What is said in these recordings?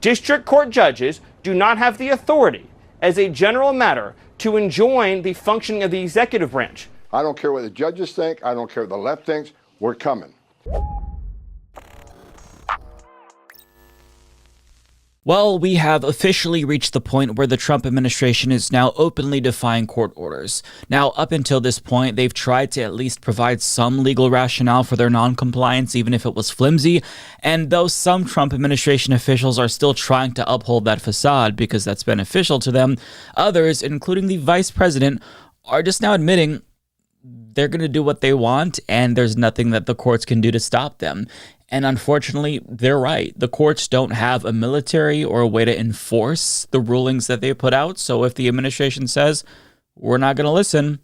District court judges do not have the authority, as a general matter, to enjoin the functioning of the executive branch. I don't care what the judges think. I don't care what the left thinks. We're coming. Well, we have officially reached the point where the Trump administration is now openly defying court orders. Now, up until this point, they've tried to at least provide some legal rationale for their non-compliance, even if it was flimsy. And though some Trump administration officials are still trying to uphold that facade because that's beneficial to them, others, including the vice president, are just now admitting they're going to do what they want, and there's nothing that the courts can do to stop them. And unfortunately, they're right. The courts don't have a military or a way to enforce the rulings that they put out. So if the administration says, we're not going to listen,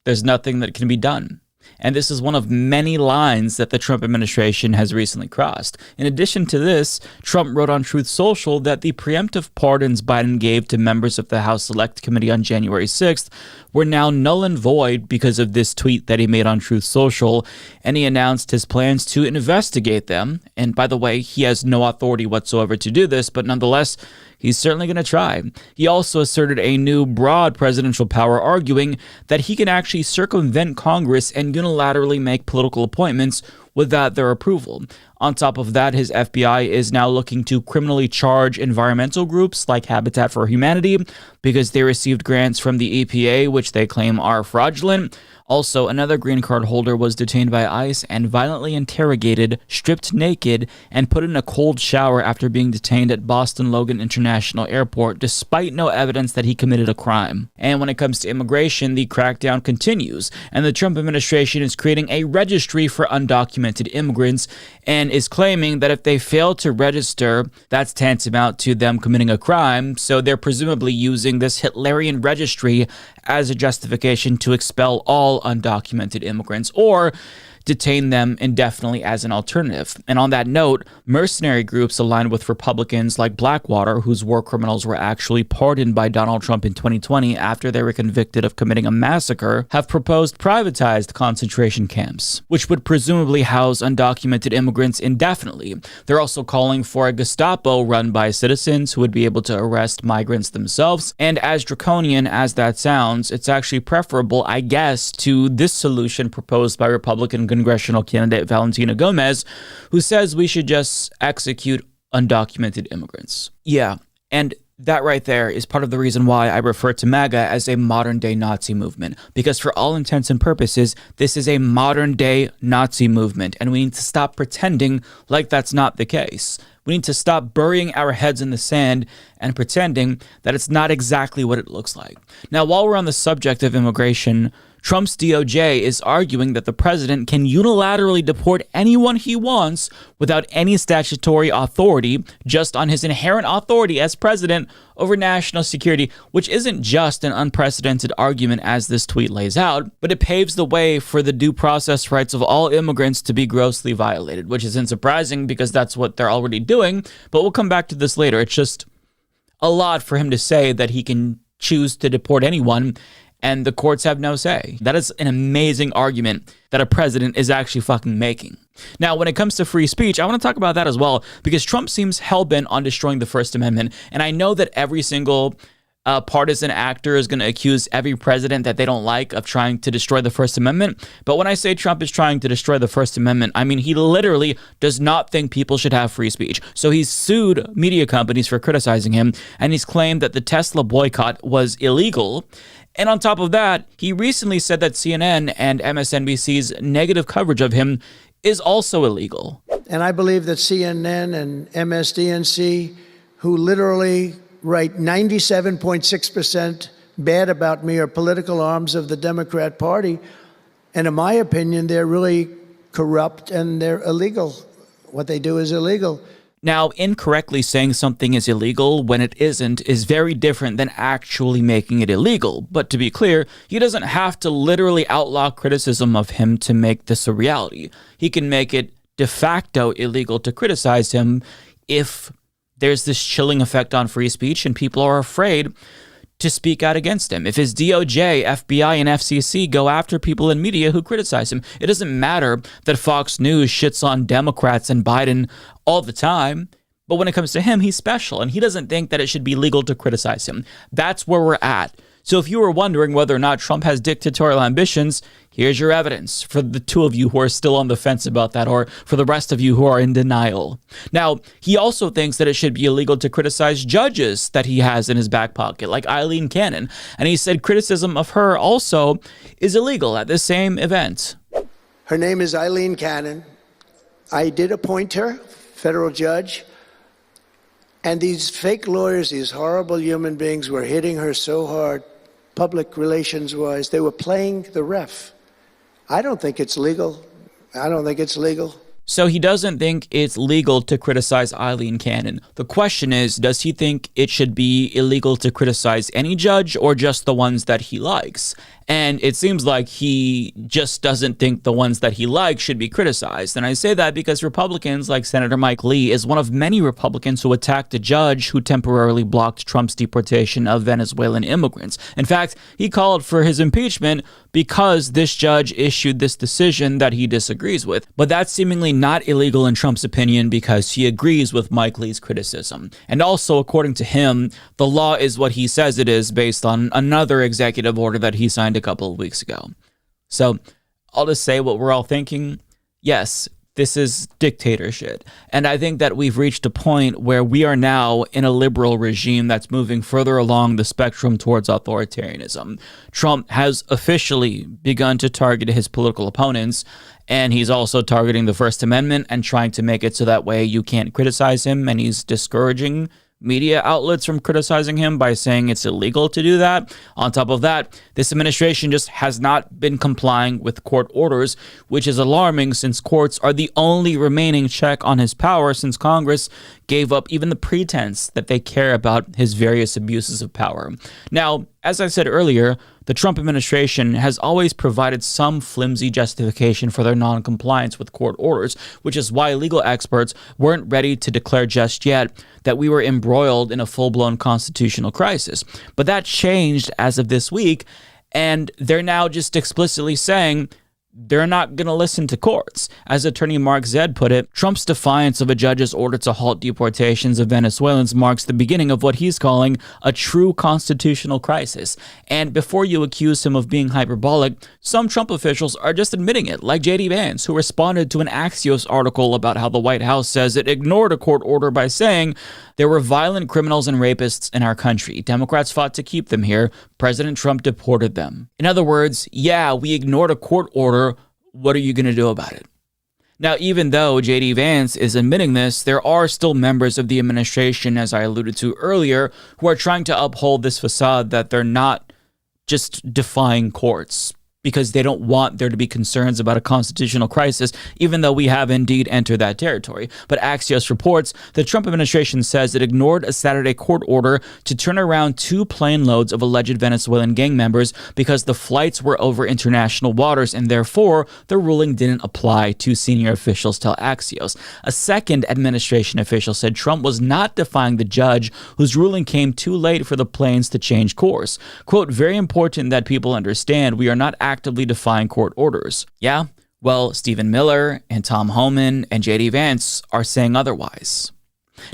there's nothing that can be done. And this is one of many lines that the Trump administration has recently crossed. In addition to this, Trump wrote on Truth Social that the preemptive pardons Biden gave to members of the House Select Committee on January 6th were now null and void because of this tweet that he made on Truth Social, and he announced his plans to investigate them. And by the way, he has no authority whatsoever to do this, but nonetheless, he's certainly going to try. He also asserted a new broad presidential power, arguing that he can actually circumvent Congress and unilaterally make political appointments without their approval. On top of that, his FBI is now looking to criminally charge environmental groups like Habitat for Humanity because they received grants from the EPA, which they claim are fraudulent. Also, another green card holder was detained by ICE and violently interrogated, stripped naked, and put in a cold shower after being detained at Boston Logan International Airport, despite no evidence that he committed a crime. And when it comes to immigration, the crackdown continues, and the Trump administration is creating a registry for undocumented immigrants and is claiming that if they fail to register, that's tantamount to them committing a crime, so they're presumably using this Hitlerian registry as a justification to expel all undocumented immigrants or detain them indefinitely as an alternative. And on that note, mercenary groups aligned with Republicans like Blackwater, whose war criminals were actually pardoned by Donald Trump in 2020 after they were convicted of committing a massacre, have proposed privatized concentration camps, which would presumably house undocumented immigrants indefinitely. They're also calling for a Gestapo run by citizens who would be able to arrest migrants themselves. And as draconian as that sounds, it's actually preferable, I guess, to this solution proposed by Republican congressional candidate Valentina Gomez, who says we should just execute undocumented immigrants. Yeah, and that right there is part of the reason why I refer to MAGA as a modern-day Nazi movement, because for all intents and purposes, this is a modern-day Nazi movement, and we need to stop pretending like that's not the case. We need to stop burying our heads in the sand and pretending that it's not exactly what it looks like. Now, while we're on the subject of immigration, Trump's DOJ is arguing that the president can unilaterally deport anyone he wants without any statutory authority, just on his inherent authority as president over national security, which isn't just an unprecedented argument as this tweet lays out, but it paves the way for the due process rights of all immigrants to be grossly violated, which isn't surprising because that's what they're already doing, but we'll come back to this later. It's just a lot for him to say that he can choose to deport anyone and the courts have no say. That is an amazing argument that a president is actually fucking making. Now, when it comes to free speech, I want to talk about that as well, because Trump seems hell-bent on destroying the First Amendment, and I know that every single partisan actor is going to accuse every president that they don't like of trying to destroy the First Amendment, but when I say Trump is trying to destroy the First Amendment, I mean he literally does not think people should have free speech. So he's sued media companies for criticizing him, and he's claimed that the Tesla boycott was illegal. And on top of that, he recently said that CNN and MSNBC's negative coverage of him is also illegal. And I believe that CNN and MSDNC, who literally write 97.6% bad about me, are political arms of the Democrat Party. And in my opinion, they're really corrupt and they're illegal. What they do is illegal. Now, incorrectly saying something is illegal when it isn't is very different than actually making it illegal. But to be clear, he doesn't have to literally outlaw criticism of him to make this a reality. He can make it de facto illegal to criticize him if there's this chilling effect on free speech and people are afraid to speak out against him. If his DOJ, FBI, and FCC go after people in media who criticize him, it doesn't matter that Fox News shits on Democrats and Biden all the time. But when it comes to him, he's special, and he doesn't think that it should be legal to criticize him. That's where we're at. So if you were wondering whether or not Trump has dictatorial ambitions, here's your evidence for the two of you who are still on the fence about that, or for the rest of you who are in denial. Now, he also thinks that it should be illegal to criticize judges that he has in his back pocket, like Eileen Cannon. And he said criticism of her also is illegal at the same event. Her name is Eileen Cannon. I did appoint her, federal judge. And these fake lawyers, these horrible human beings, were hitting her so hard, public relations-wise. They were playing the ref. I don't think it's legal. I don't think it's legal. So he doesn't think it's legal to criticize Eileen Cannon. The question is, does he think it should be illegal to criticize any judge or just the ones that he likes? And it seems like he just doesn't think the ones that he likes should be criticized. And I say that because Republicans like Senator Mike Lee is one of many Republicans who attacked a judge who temporarily blocked Trump's deportation of Venezuelan immigrants. In fact, he called for his impeachment because this judge issued this decision that he disagrees with. But that's seemingly not illegal in Trump's opinion because he agrees with Mike Lee's criticism. And also, according to him, the law is what he says it is based on another executive order that he signed a couple of weeks ago. So I'll just say what we're all thinking. Yes, this is dictatorship. And I think that we've reached a point where we are now in a liberal regime that's moving further along the spectrum towards authoritarianism. Trump has officially begun to target his political opponents, and he's also targeting the First Amendment and trying to make it so that way you can't criticize him, and he's discouraging media outlets from criticizing him by saying it's illegal to do that. On top of that, this administration just has not been complying with court orders, which is alarming since courts are the only remaining check on his power since Congress gave up even the pretense that they care about his various abuses of power. Now, as I said earlier, the Trump administration has always provided some flimsy justification for their non-compliance with court orders, which is why legal experts weren't ready to declare just yet that we were embroiled in a full-blown constitutional crisis. But that changed as of this week, and they're now just explicitly saying they're not going to listen to courts. As attorney Mark Zed put it, Trump's defiance of a judge's order to halt deportations of Venezuelans marks the beginning of what he's calling a true constitutional crisis. And before you accuse him of being hyperbolic, some Trump officials are just admitting it, like J.D. Vance, who responded to an Axios article about how the White House says it ignored a court order by saying there were violent criminals and rapists in our country. Democrats fought to keep them here. President Trump deported them. In other words, yeah, we ignored a court order. What are you going to do about it? Now, even though J.D. Vance is admitting this, there are still members of the administration, as I alluded to earlier, who are trying to uphold this facade that they're not just defying courts because they don't want there to be concerns about a constitutional crisis, even though we have indeed entered that territory. But Axios reports the Trump administration says it ignored a Saturday court order to turn around 2 plane loads of alleged Venezuelan gang members because the flights were over international waters, and therefore the ruling didn't apply, to senior officials tell Axios. A second administration official said Trump was not defying the judge whose ruling came too late for the planes to change course. Quote, very important that people understand we are not actively defying court orders. Yeah? Well, Stephen Miller and Tom Homan and J.D. Vance are saying otherwise.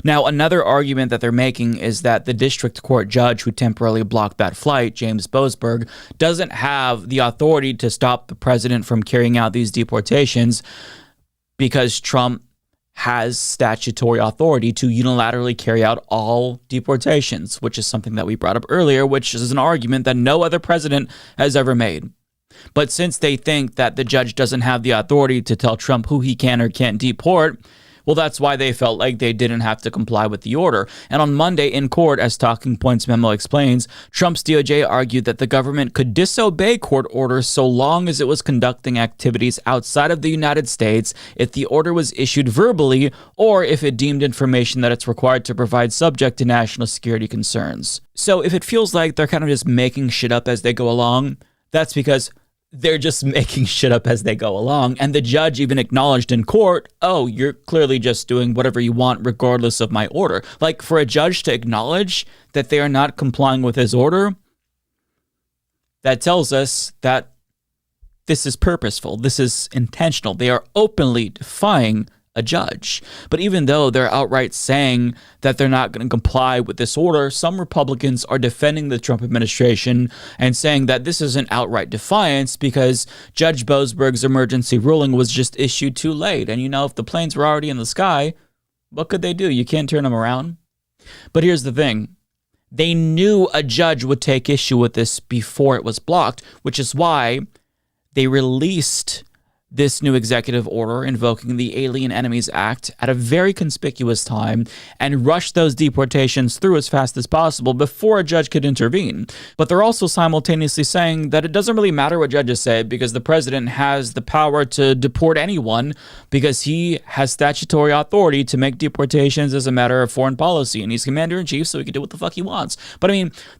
Now, another argument that they're making is that the district court judge who temporarily blocked that flight, James Boasberg, doesn't have the authority to stop the president from carrying out these deportations because Trump has statutory authority to unilaterally carry out all deportations, which is something that we brought up earlier, which is an argument that no other president has ever made. But since they think that the judge doesn't have the authority to tell Trump who he can or can't deport, well, that's why they felt like they didn't have to comply with the order. And on Monday in court, as Talking Points memo explains, Trump's DOJ argued that the government could disobey court orders so long as it was conducting activities outside of the United States if the order was issued verbally or if it deemed information that it's required to provide subject to national security concerns. So if it feels like they're kind of just making shit up as they go along, that's because they're just making shit up as they go along. And the judge even acknowledged in court, oh, you're clearly just doing whatever you want regardless of my order. Like, for a judge to acknowledge that they are not complying with his order, that tells us that this is purposeful. This is intentional. They are openly defying a judge. But even though they're outright saying that they're not going to comply with this order, some Republicans are defending the Trump administration and saying that this is an outright defiance because Judge Boasberg's emergency ruling was just issued too late. And if the planes were already in the sky, what could they do? You can't turn them around. But here's the thing. They knew a judge would take issue with this before it was blocked, which is why they released this new executive order invoking the Alien Enemies Act at a very conspicuous time and rushed those deportations through as fast as possible before a judge could intervene. But they're also simultaneously saying that it doesn't really matter what judges say because the president has the power to deport anyone because he has statutory authority to make deportations as a matter of foreign policy, and he's commander-in-chief, so he can do what the fuck he wants. But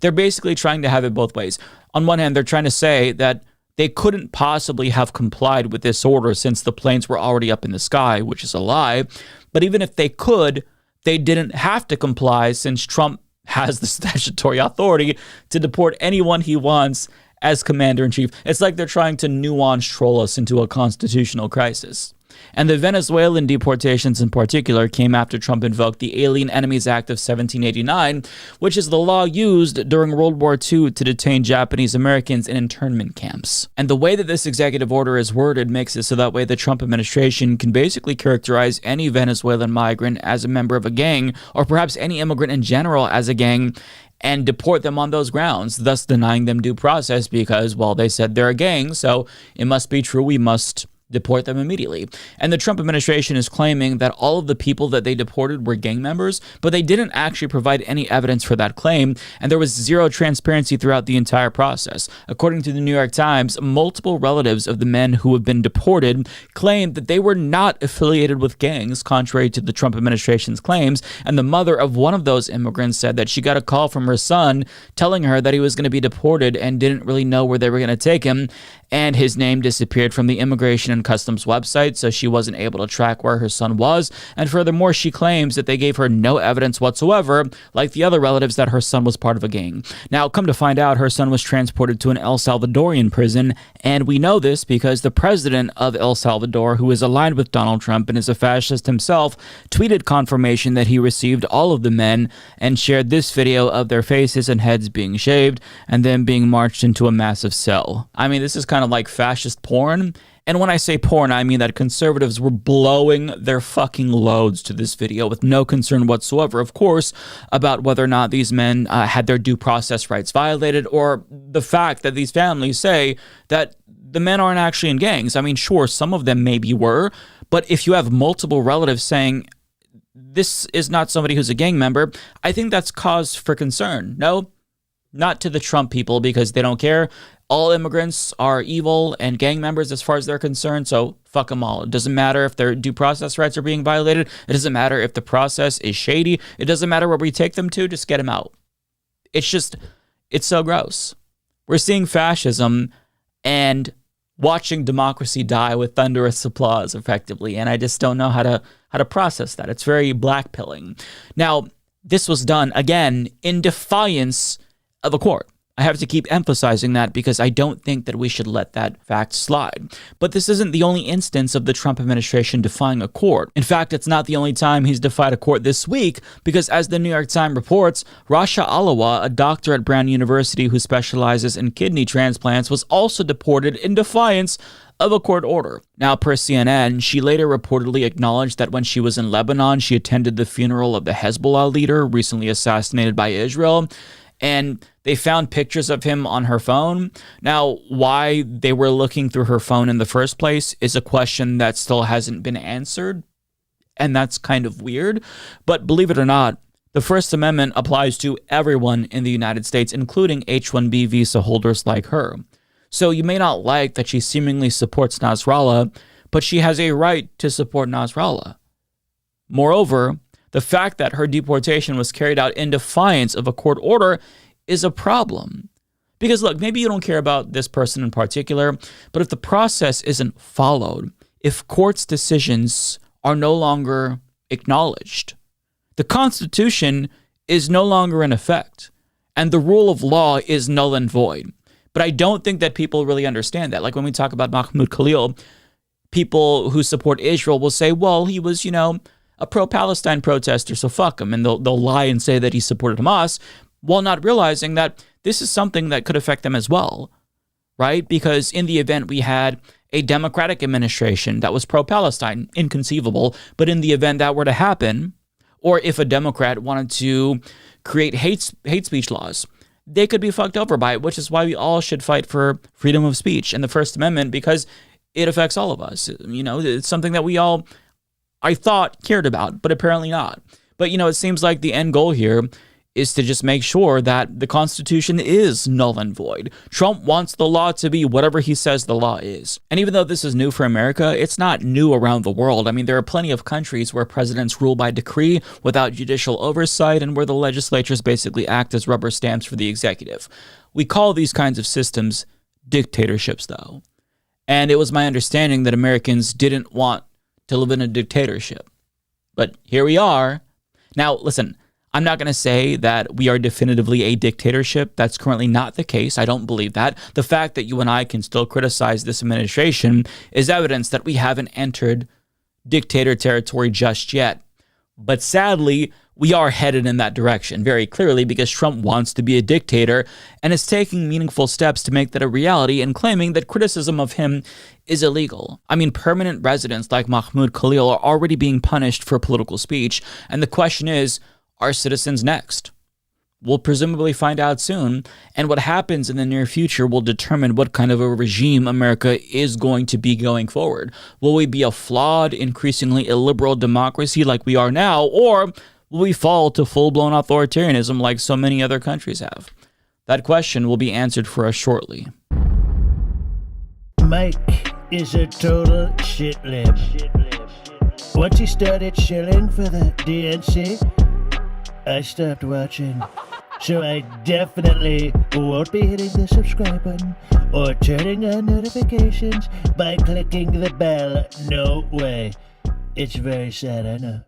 they're basically trying to have it both ways. On one hand, they're trying to say that they couldn't possibly have complied with this order since the planes were already up in the sky, which is a lie. But even if they could, they didn't have to comply since Trump has the statutory authority to deport anyone he wants as commander-in-chief. It's like they're trying to nuance troll us into a constitutional crisis. And the Venezuelan deportations in particular came after Trump invoked the Alien Enemies Act of 1789, which is the law used during World War II to detain Japanese Americans in internment camps. And the way that this executive order is worded makes it so that way the Trump administration can basically characterize any Venezuelan migrant as a member of a gang, or perhaps any immigrant in general as a gang, and deport them on those grounds, thus denying them due process because, well, they said they're a gang, so it must be true, we must deport them immediately. And the Trump administration is claiming that all of the people that they deported were gang members, but they didn't actually provide any evidence for that claim, and there was zero transparency throughout the entire process. According to the New York Times, multiple relatives of the men who have been deported claimed that they were not affiliated with gangs, contrary to the Trump administration's claims, and the mother of one of those immigrants said that she got a call from her son telling her that he was going to be deported and didn't really know where they were going to take him, and his name disappeared from the Immigration and Customs website, so she wasn't able to track where her son was. And furthermore, she claims that they gave her no evidence whatsoever, like the other relatives, that her son was part of a gang. Now, come to find out, her son was transported to an El Salvadorian prison, and we know this because the president of El Salvador, who is aligned with Donald Trump and is a fascist himself, tweeted confirmation that he received all of the men and shared this video of their faces and heads being shaved and then being marched into a massive cell. This is kind of like fascist porn. And when I say porn, I mean that conservatives were blowing their fucking loads to this video with no concern whatsoever, of course, about whether or not these men had their due process rights violated, or the fact that these families say that the men aren't actually in gangs. Sure, some of them maybe were, but if you have multiple relatives saying this is not somebody who's a gang member, I think that's cause for concern. No, not to the Trump people, because they don't care. All immigrants are evil and gang members as far as they're concerned, so fuck them all. It doesn't matter if their due process rights are being violated. It doesn't matter if the process is shady. It doesn't matter where we take them to, just get them out. It's so gross. We're seeing fascism and watching democracy die with thunderous applause, effectively, and I just don't know how to process that. It's very blackpilling. Now, this was done, again, in defiance of a court. I have to keep emphasizing that because I don't think that we should let that fact slide. But this isn't the only instance of the Trump administration defying a court. In fact, it's not the only time he's defied a court this week, because as the New York Times reports, Rasha Alawa, a doctor at Brown University who specializes in kidney transplants, was also deported in defiance of a court order. Now, per CNN, she later reportedly acknowledged that when she was in Lebanon, she attended the funeral of the Hezbollah leader recently assassinated by Israel, and they found pictures of him on her phone. Now, why they were looking through her phone in the first place is a question that still hasn't been answered, and that's kind of weird. But believe it or not, the First Amendment applies to everyone in the United States, including H-1B visa holders like her. So you may not like that she seemingly supports Nasrallah, but she has a right to support Nasrallah. Moreover, the fact that her deportation was carried out in defiance of a court order is a problem. Because look, maybe you don't care about this person in particular, but if the process isn't followed, if courts' decisions are no longer acknowledged, the Constitution is no longer in effect, and the rule of law is null and void. But I don't think that people really understand that. Like when we talk about Mahmoud Khalil, people who support Israel will say, well, he was, a pro-Palestine protester, so fuck him. And they'll lie and say that he supported Hamas, while not realizing that this is something that could affect them as well, right? Because in the event we had a Democratic administration that was pro-Palestine, inconceivable, but in the event that were to happen, or if a Democrat wanted to create hate speech laws, they could be fucked over by it, which is why we all should fight for freedom of speech and the First Amendment, because it affects all of us. It's something that we all, I thought, cared about, but apparently not. But, it seems like the end goal here is to just make sure that the Constitution is null and void. Trump wants the law to be whatever he says the law is. And even though this is new for America, it's not new around the world. I mean, there are plenty of countries where presidents rule by decree without judicial oversight and where the legislatures basically act as rubber stamps for the executive. We call these kinds of systems dictatorships, though. And it was my understanding that Americans didn't want to live in a dictatorship. But here we are. Now, listen, I'm not going to say that we are definitively a dictatorship. That's currently not the case. I don't believe that. The fact that you and I can still criticize this administration is evidence that we haven't entered dictator territory just yet. But sadly, we are headed in that direction very clearly because Trump wants to be a dictator and is taking meaningful steps to make that a reality and claiming that criticism of him is illegal. I mean, permanent residents like Mahmoud Khalil are already being punished for political speech. And the question is, are citizens next? We'll presumably find out soon, and what happens in the near future will determine what kind of a regime America is going to be going forward. Will we be a flawed, increasingly illiberal democracy like we are now, or will we fall to full-blown authoritarianism like so many other countries have? That question will be answered for us shortly. Mike is a total shitlib. Once he started shilling for the DNC, I stopped watching. So I definitely won't be hitting the subscribe button or turning on notifications by clicking the bell. No way. It's very sad, I know.